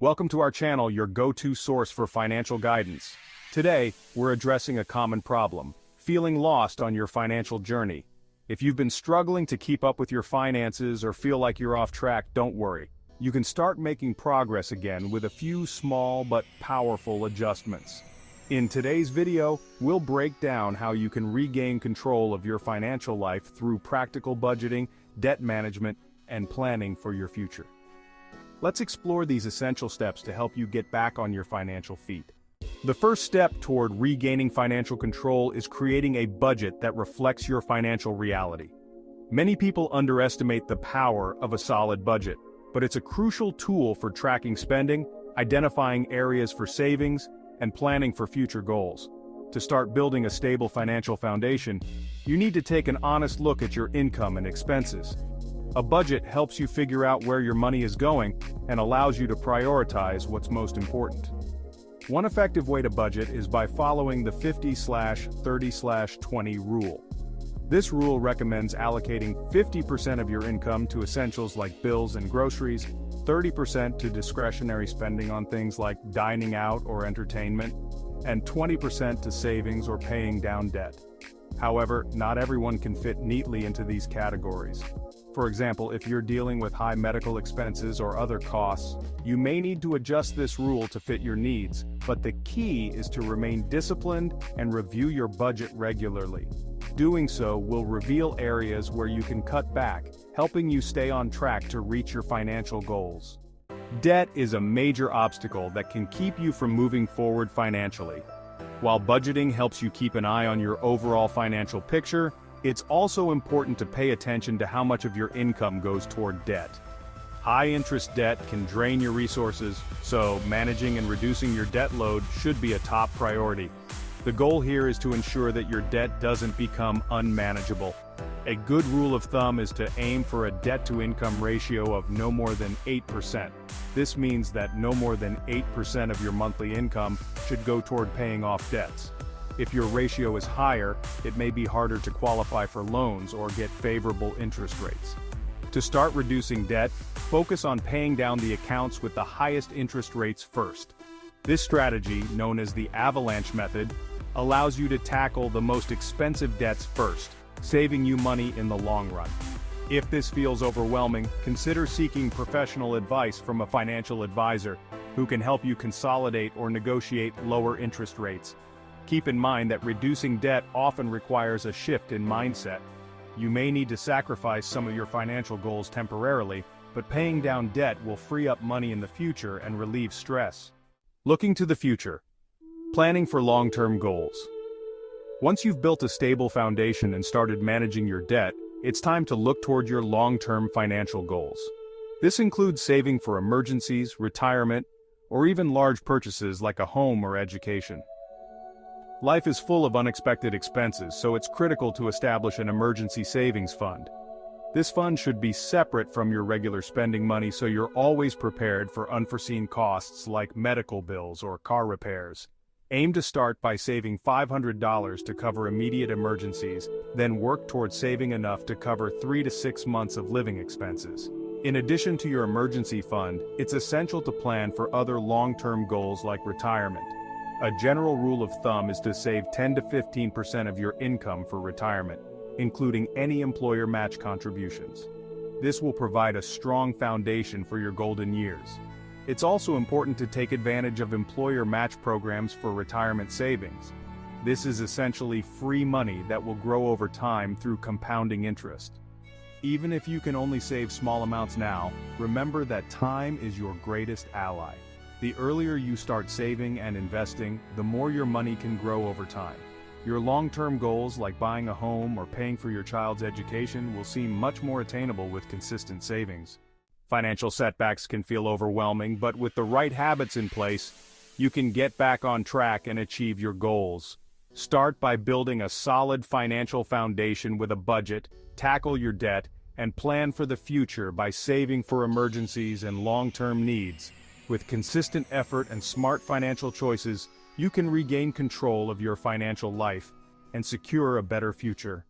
Welcome to our channel, your go-to source for financial guidance. Today, we're addressing a common problem: feeling lost on your financial journey. If you've been struggling to keep up with your finances or feel like you're off track, don't worry. You can start making progress again with a few small but powerful adjustments. In today's video, we'll break down how you can regain control of your financial life through practical budgeting, debt management, and planning for your future. Let's explore these essential steps to help you get back on your financial feet. The first step toward regaining financial control is creating a budget that reflects your financial reality. Many people underestimate the power of a solid budget, but it's a crucial tool for tracking spending, identifying areas for savings, and planning for future goals. To start building a stable financial foundation, you need to take an honest look at your income and expenses. A budget helps you figure out where your money is going and allows you to prioritize what's most important. One effective way to budget is by following the 50/30/20 rule. This rule recommends allocating 50% of your income to essentials like bills and groceries, 30% to discretionary spending on things like dining out or entertainment, and 20% to savings or paying down debt. However, not everyone can fit neatly into these categories. For example, if you're dealing with high medical expenses or other costs, you may need to adjust this rule to fit your needs, but the key is to remain disciplined and review your budget regularly. Doing so will reveal areas where you can cut back, helping you stay on track to reach your financial goals. Debt is a major obstacle that can keep you from moving forward financially. While budgeting helps you keep an eye on your overall financial picture, it's also important to pay attention to how much of your income goes toward debt. High-interest debt can drain your resources, so managing and reducing your debt load should be a top priority. The goal here is to ensure that your debt doesn't become unmanageable. A good rule of thumb is to aim for a debt-to-income ratio of no more than 8%. This means that no more than 8% of your monthly income should go toward paying off debts. If your ratio is higher, it may be harder to qualify for loans or get favorable interest rates. To start reducing debt, focus on paying down the accounts with the highest interest rates first. This strategy, known as the avalanche method, allows you to tackle the most expensive debts first, saving you money in the long run. If this feels overwhelming, consider seeking professional advice from a financial advisor who can help you consolidate or negotiate lower interest rates. Keep in mind that reducing debt often requires a shift in mindset. You may need to sacrifice some of your financial goals temporarily, but paying down debt will free up money in the future and relieve stress. Looking to the future. Planning for long-term goals. Once you've built a stable foundation and started managing your debt, it's time to look toward your long-term financial goals. This includes saving for emergencies, retirement, or even large purchases like a home or education. Life is full of unexpected expenses, so it's critical to establish an emergency savings fund. This fund should be separate from your regular spending money so you're always prepared for unforeseen costs like medical bills or car repairs. Aim to start by saving $500 to cover immediate emergencies, then work towards saving enough to cover 3 to 6 months of living expenses. In addition to your emergency fund, it's essential to plan for other long-term goals like retirement. A general rule of thumb is to save 10 to 15% of your income for retirement, including any employer match contributions. This will provide a strong foundation for your golden years. It's also important to take advantage of employer match programs for retirement savings. This is essentially free money that will grow over time through compounding interest. Even if you can only save small amounts now, remember that time is your greatest ally. The earlier you start saving and investing, the more your money can grow over time. Your long-term goals like buying a home or paying for your child's education will seem much more attainable with consistent savings. Financial setbacks can feel overwhelming, but with the right habits in place, you can get back on track and achieve your goals. Start by building a solid financial foundation with a budget, tackle your debt, and plan for the future by saving for emergencies and long-term needs. With consistent effort and smart financial choices, you can regain control of your financial life and secure a better future.